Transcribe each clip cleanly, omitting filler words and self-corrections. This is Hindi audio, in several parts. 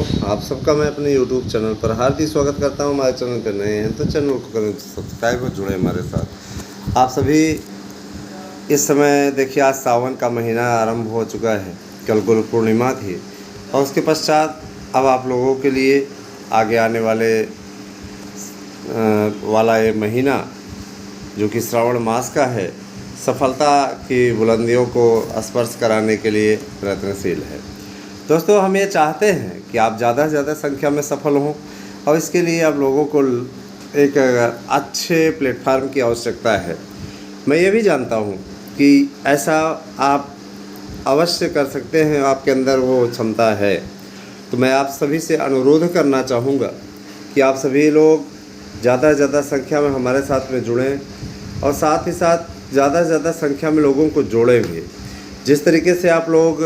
आप सबका मैं अपने YouTube चैनल पर हार्दिक स्वागत करता हूं। हमारे चैनल पर नए हैं तो चैनल को करें सब्सक्राइब और जुड़े हमारे साथ। आप सभी इस समय देखिए, आज सावन का महीना आरंभ हो चुका है, कल गुरु पूर्णिमा थी और उसके पश्चात अब आप लोगों के लिए आगे आने वाला ये महीना जो कि श्रावण मास का है, सफलता की बुलंदियों को स्पर्श कराने के लिए प्रयत्नशील है। दोस्तों, हम ये चाहते हैं कि आप ज़्यादा से ज़्यादा संख्या में सफल हों और इसके लिए आप लोगों को एक अच्छे प्लेटफार्म की आवश्यकता है। मैं ये भी जानता हूँ कि ऐसा आप अवश्य कर सकते हैं, आपके अंदर वो क्षमता है। तो मैं आप सभी से अनुरोध करना चाहूँगा कि आप सभी लोग ज़्यादा से ज़्यादा संख्या में हमारे साथ में जुड़ें और साथ ही साथ ज़्यादा से ज़्यादा संख्या में लोगों को जोड़ें भी। जिस तरीके से आप लोग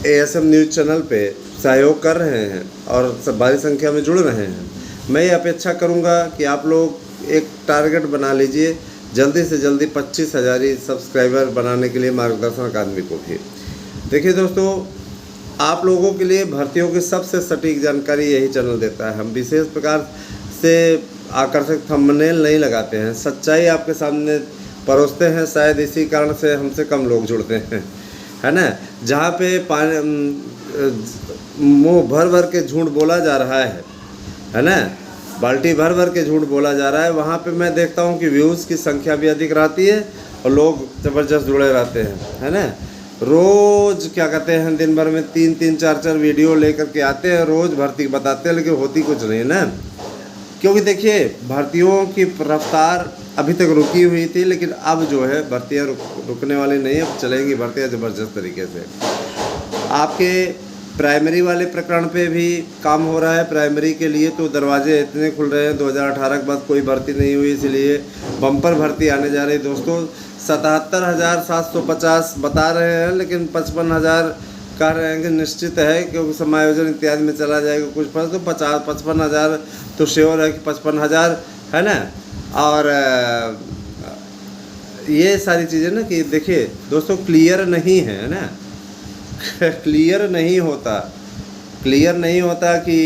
ASM न्यूज़ चैनल पे सहयोग कर रहे हैं और सब भारी संख्या में जुड़ रहे हैं, मैं ये अपेक्षा करूँगा कि आप लोग एक टारगेट बना लीजिए, जल्दी से जल्दी 25,000 सब्सक्राइबर बनाने के लिए मार्गदर्शन अकादमी को भी। देखिए दोस्तों, आप लोगों के लिए भर्तियों की सबसे सटीक जानकारी यही चैनल देता है। हम विशेष प्रकार से आकर्षक थंबनेल नहीं लगाते हैं, सच्चाई आपके सामने परोसते हैं। शायद इसी कारण से हमसे कम लोग जुड़ते हैं, है ना। जहाँ पे मुँह भर भर के झूठ बोला जा रहा है ना, बाल्टी भर भर के झूठ बोला जा रहा है, वहाँ पे मैं देखता हूँ कि व्यूज़ की संख्या भी अधिक रहती है और लोग ज़बरदस्त जुड़े रहते हैं, है ना। रोज़ क्या कहते हैं, दिन भर में 3-3, 4-4 वीडियो लेकर के आते हैं, रोज़ भर्ती बताते हैं, लेकिन होती कुछ नहीं है ना। क्योंकि देखिए, भर्तियों की रफ्तार अभी तक रुकी हुई थी, लेकिन अब जो है भर्तियाँ रुकने वाली नहीं, अब चलेंगी भर्तियाँ ज़बरदस्त तरीके से। आपके प्राइमरी वाले प्रकरण पे भी काम हो रहा है। प्राइमरी के लिए तो दरवाजे इतने खुल रहे हैं, 2018 के बाद कोई भर्ती नहीं हुई, इसलिए बम्पर भर्ती आने जा रही है। दोस्तों, 77,750 बता रहे हैं, लेकिन 55,000 कह रहे हैं कि निश्चित है, क्योंकि समायोजन इत्यादि में चला जाएगा कुछ पर, तो 55,000 तो श्योर है कि 55,000 है ना। और ये सारी चीज़ें ना कि देखिए दोस्तों, क्लियर नहीं है ना क्लियर नहीं होता कि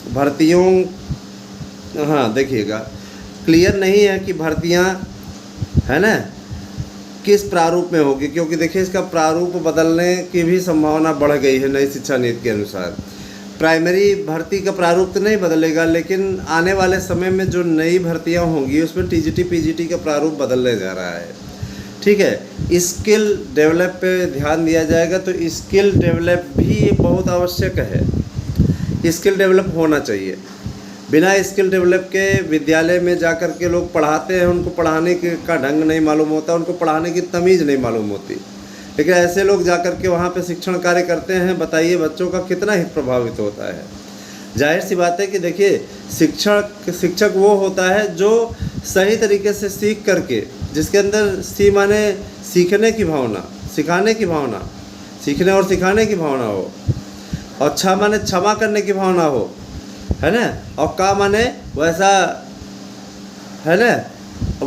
भर्तियों, हाँ देखिएगा, क्लियर नहीं है कि भर्तियाँ है ना किस प्रारूप में होगी। क्योंकि देखिए, इसका प्रारूप बदलने की भी संभावना बढ़ गई है नई शिक्षा नीति के अनुसार। प्राइमरी भर्ती का प्रारूप तो नहीं बदलेगा, लेकिन आने वाले समय में जो नई भर्तियां होंगी उसमें TGT PGT का प्रारूप बदलने जा रहा है। ठीक है, स्किल डेवलप पे ध्यान दिया जाएगा, तो स्किल डेवलप भी बहुत आवश्यक है। स्किल डेवलप होना चाहिए। बिना स्किल डेवलप के विद्यालय में जाकर के लोग पढ़ाते हैं, उनको पढ़ाने का ढंग नहीं मालूम होता, उनको पढ़ाने की तमीज़ नहीं मालूम होती। लेकिन ऐसे लोग जाकर के वहाँ पे शिक्षण कार्य करते हैं, बताइए बच्चों का कितना हित प्रभावित होता है। जाहिर सी बात है कि देखिए, शिक्षक वो होता है जो सही तरीके से सीख करके, जिसके अंदर माने सीखने की भावना, सिखाने की भावना, सीखने और सिखाने की भावना हो, और माने क्षमा करने की भावना हो, है ना, और माने वैसा, है ना,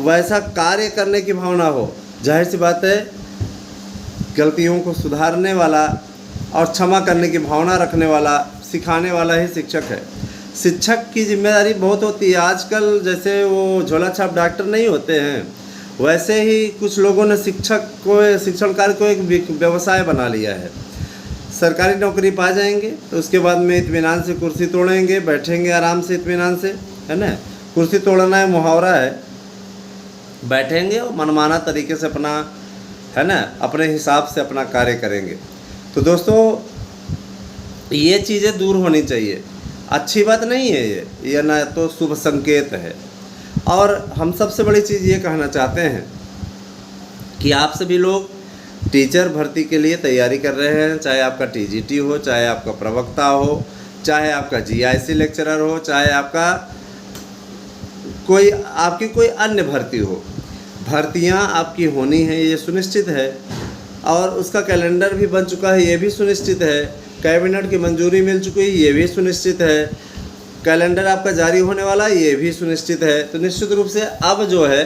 वैसा कार्य करने की भावना हो। जाहिर सी बात है, गलतियों को सुधारने वाला और क्षमा करने की भावना रखने वाला, सिखाने वाला ही शिक्षक है। शिक्षक की जिम्मेदारी बहुत होती है। आजकल जैसे वो झोला छाप डॉक्टर नहीं होते हैं, वैसे ही कुछ लोगों ने शिक्षण कार्य को एक व्यवसाय बना लिया है। सरकारी नौकरी पा जाएंगे तो उसके बाद में इत्मीनान से कुर्सी तोड़ेंगे, बैठेंगे आराम से इत्मीनान से, है ना। कुर्सी तोड़ना है मुहावरा है, बैठेंगे और मनमाना तरीके से अपना, है ना, अपने हिसाब से अपना कार्य करेंगे। तो दोस्तों, ये चीज़ें दूर होनी चाहिए। अच्छी बात नहीं है ये ना तो शुभ संकेत है। और हम सबसे बड़ी चीज़ ये कहना चाहते हैं कि आप सभी लोग टीचर भर्ती के लिए तैयारी कर रहे हैं, चाहे आपका TGT हो, चाहे आपका प्रवक्ता हो, चाहे आपका GIC लेक्चरर हो, चाहे आपकी कोई अन्य भर्ती हो। भर्तियां आपकी होनी है, ये सुनिश्चित है, और उसका कैलेंडर भी बन चुका है, ये भी सुनिश्चित है। कैबिनेट की मंजूरी मिल चुकी है, ये भी सुनिश्चित है। कैलेंडर आपका जारी होने वाला, ये भी सुनिश्चित है। तो निश्चित रूप से अब जो है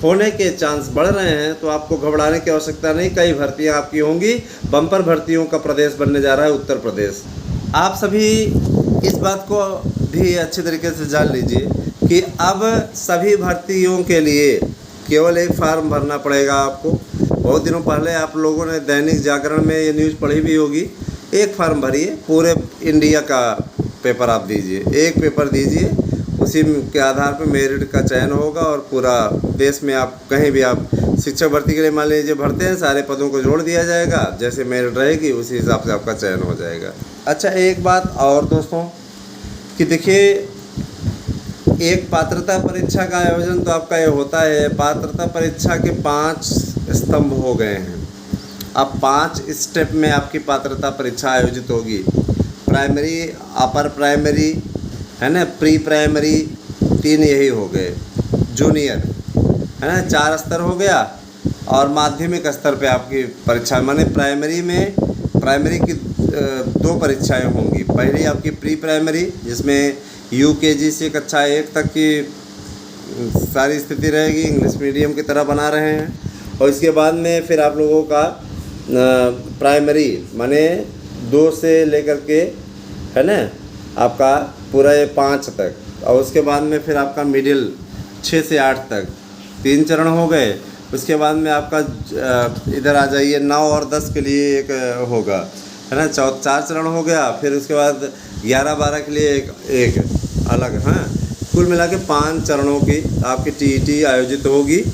होने के चांस बढ़ रहे हैं, तो आपको घबराने की आवश्यकता नहीं। कई भर्तियां आपकी होंगी। बम्पर भर्तियों का प्रदेश बनने जा रहा है उत्तर प्रदेश। आप सभी इस बात को भी अच्छी तरीके से जान लीजिए कि अब सभी भर्तियों के लिए केवल एक फार्म भरना पड़ेगा आपको। बहुत दिनों पहले आप लोगों ने दैनिक जागरण में ये न्यूज़ पढ़ी भी होगी। एक फार्म भरिए, पूरे इंडिया का पेपर आप दीजिए, एक पेपर दीजिए, उसी के आधार पर मेरिट का चयन होगा और पूरा देश में आप कहीं भी आप शिक्षक भर्ती के लिए मान लीजिए भरते हैं, सारे पदों को जोड़ दिया जाएगा, जैसे मेरिट रहेगी उसी हिसाब से आपका चयन हो जाएगा। अच्छा, एक बात और दोस्तों कि देखिए, एक पात्रता परीक्षा का आयोजन तो आपका ये होता है। पात्रता परीक्षा के 5 स्तंभ हो गए हैं। अब 5 स्टेप में आपकी पात्रता परीक्षा आयोजित होगी। प्राइमरी, अपर प्राइमरी, है ना, प्री प्राइमरी 3 यही हो गए, जूनियर, है ना, 4 स्तर हो गया, और माध्यमिक स्तर पे आपकी परीक्षा, माने प्राइमरी की 2 परीक्षाएं होंगी। पहली आपकी प्री प्राइमरी, जिसमें यूकेजी से कक्षा 1 तक की सारी स्थिति रहेगी, इंग्लिश मीडियम की तरह बना रहे हैं। और इसके बाद में फिर आप लोगों का प्राइमरी माने 2 से लेकर के, है ना, आपका पूरा ये 5 तक, और उसके बाद में फिर आपका मिडिल 6 से 8 तक 3 चरण हो गए। उसके बाद में आपका इधर आ जाइए 9 और 10 के लिए एक होगा, है ना, 4 चरण हो गया। फिर उसके बाद 11-12 के लिए एक अलग, हाँ, कुल मिला के 5 चरणों की आपकी टीईटी आयोजित होगी।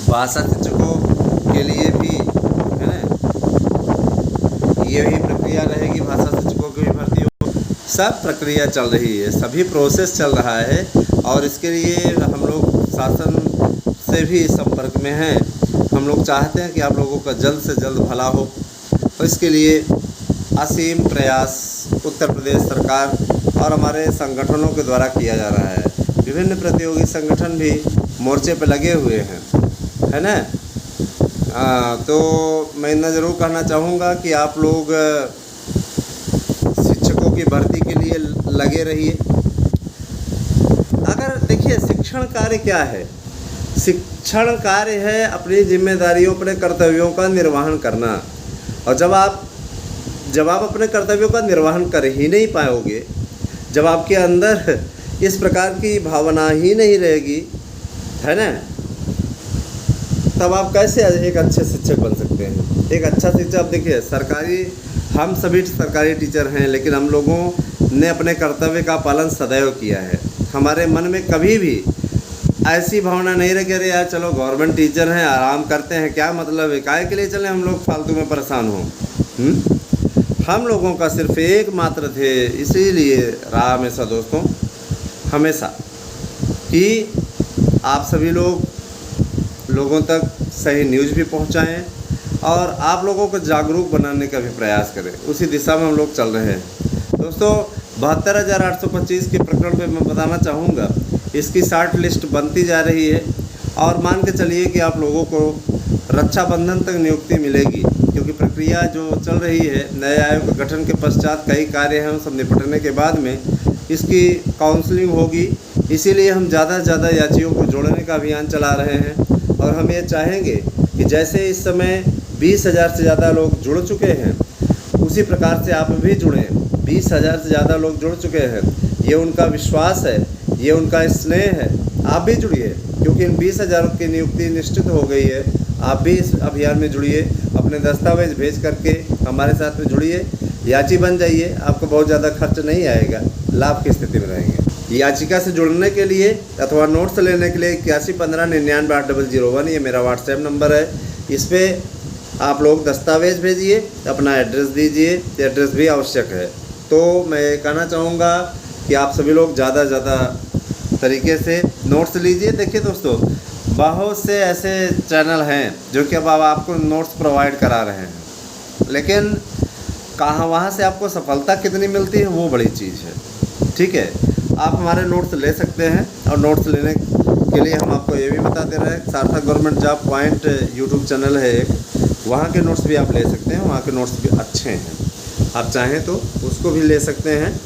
भाषा शिक्षकों के लिए भी, है ना, यही प्रक्रिया रहेगी। भाषा शिक्षकों की भी भर्ती हो, सब प्रक्रिया चल रही है, सभी प्रोसेस चल रहा है, और इसके लिए हम लोग शासन से भी संपर्क में हैं। हम लोग चाहते हैं कि आप लोगों का जल्द से जल्द भला हो, और इसके लिए असीम प्रयास उत्तर प्रदेश सरकार और हमारे संगठनों के द्वारा किया जा रहा है। विभिन्न प्रतियोगी संगठन भी मोर्चे पर लगे हुए हैं, है ना। तो मैं इतना ज़रूर कहना चाहूँगा कि आप लोग शिक्षकों की भर्ती के लिए लगे रहिए। अगर देखिए, शिक्षण कार्य क्या है? शिक्षण कार्य है अपनी जिम्मेदारियों, अपने कर्तव्यों का निर्वहन करना। और जब आप अपने कर्तव्यों का निर्वहन कर ही नहीं पाओगे, जब आपके अंदर इस प्रकार की भावना ही नहीं रहेगी, है ना, तब आप कैसे एक अच्छे शिक्षक बन सकते हैं? एक अच्छा शिक्षक, आप देखिए, हम सभी सरकारी टीचर हैं, लेकिन हम लोगों ने अपने कर्तव्य का पालन सदैव किया है। हमारे मन में कभी भी ऐसी भावना नहीं रही कि अरे यार चलो गवर्नमेंट टीचर हैं, आराम करते हैं, क्या मतलब है, काहे के लिए चले हम लोग फालतू में परेशान हों। हम लोगों का सिर्फ एकमात्र थे, इसीलिए रहा हमेशा दोस्तों, हमेशा, कि आप सभी लोगों तक सही न्यूज़ भी पहुंचाएं और आप लोगों को जागरूक बनाने का भी प्रयास करें। उसी दिशा में हम लोग चल रहे हैं दोस्तों। 72,825 के प्रकरण पे मैं बताना चाहूँगा, इसकी शॉर्ट लिस्ट बनती जा रही है, और मान के चलिए कि आप लोगों को रक्षाबंधन तक नियुक्ति मिलेगी, क्योंकि प्रक्रिया जो चल रही है, नए आयोग के गठन के पश्चात कई कार्य हैं, सब निपटने के बाद में इसकी काउंसलिंग होगी। इसीलिए हम ज़्यादा से ज़्यादा याचियों को जोड़ने का अभियान चला रहे हैं, और हम ये चाहेंगे कि जैसे इस समय 20,000 से ज़्यादा लोग जुड़ चुके हैं, उसी प्रकार से आप भी जुड़ें। 20,000 से ज़्यादा लोग जुड़ चुके हैं, ये उनका विश्वास है, ये उनका स्नेह है। आप भी जुड़िए, क्योंकि इन 20,000 की नियुक्ति निश्चित हो गई है। आप भी इस अभियान में जुड़िए, अपने दस्तावेज भेज करके हमारे साथ में जुड़िए, याची बन जाइए। आपको बहुत ज़्यादा खर्च नहीं आएगा, लाभ की स्थिति में रहेंगे। याचिका से जुड़ने के लिए अथवा नोट्स लेने के लिए 8115998001 ये मेरा व्हाट्सएप नंबर है। इस पर आप लोग दस्तावेज भेजिए, अपना एड्रेस दीजिए, एड्रेस भी आवश्यक है। तो मैं कहना चाहूँगा कि आप सभी लोग ज़्यादा से ज़्यादा तरीके से नोट्स लीजिए। देखिए दोस्तों, बहुत से ऐसे चैनल हैं जो कि अब आपको नोट्स प्रोवाइड करा रहे हैं, लेकिन कहाँ वहाँ से आपको सफलता कितनी मिलती है वो बड़ी चीज़ है। ठीक है, आप हमारे नोट्स ले सकते हैं, और नोट्स लेने के लिए हम आपको ये भी बता दे रहे हैं, सार्थक government job point YouTube channel है एक, वहाँ के नोट्स भी आप ले सकते हैं। वहाँ के नोट्स भी अच्छे हैं, आप चाहें तो उसको भी ले सकते हैं।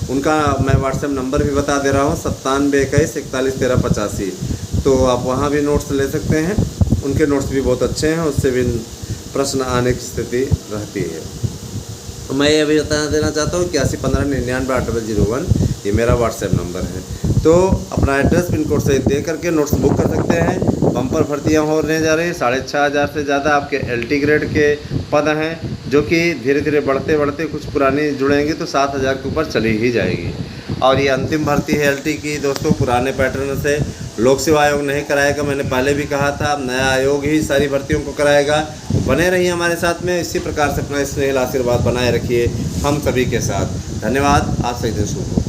उनका मैं व्हाट्सएप नंबर भी बता दे रहा हूँ, 9721411385। तो आप वहाँ भी नोट्स ले सकते हैं। उनके नोट्स भी बहुत अच्छे हैं, उससे भी प्रश्न आने की स्थिति रहती है। तो मैं ये भी बता देना चाहता हूँ 8115998801 ये मेरा व्हाट्सएप नंबर है। तो अपना एड्रेस पिन कोड सहित दे करके नोट्स बुक कर सकते हैं। बम्पर भर्तियाँ होने जा रही हैं, 6500 से ज़्यादा आपके LT ग्रेड के पद हैं, जो कि धीरे धीरे बढ़ते बढ़ते कुछ पुरानी जुड़ेंगी तो 7000 के ऊपर चली ही जाएगी। और ये अंतिम भर्ती है LT की दोस्तों, पुराने पैटर्न से लोक सेवा आयोग नहीं कराएगा। मैंने पहले भी कहा था, अब नया आयोग ही सारी भर्तियों को कराएगा। बने रहिए हमारे साथ में, इसी प्रकार से अपना स्नेह आशीर्वाद बनाए रखिए हम सभी के साथ। धन्यवाद। आज से दिन शुभ हो।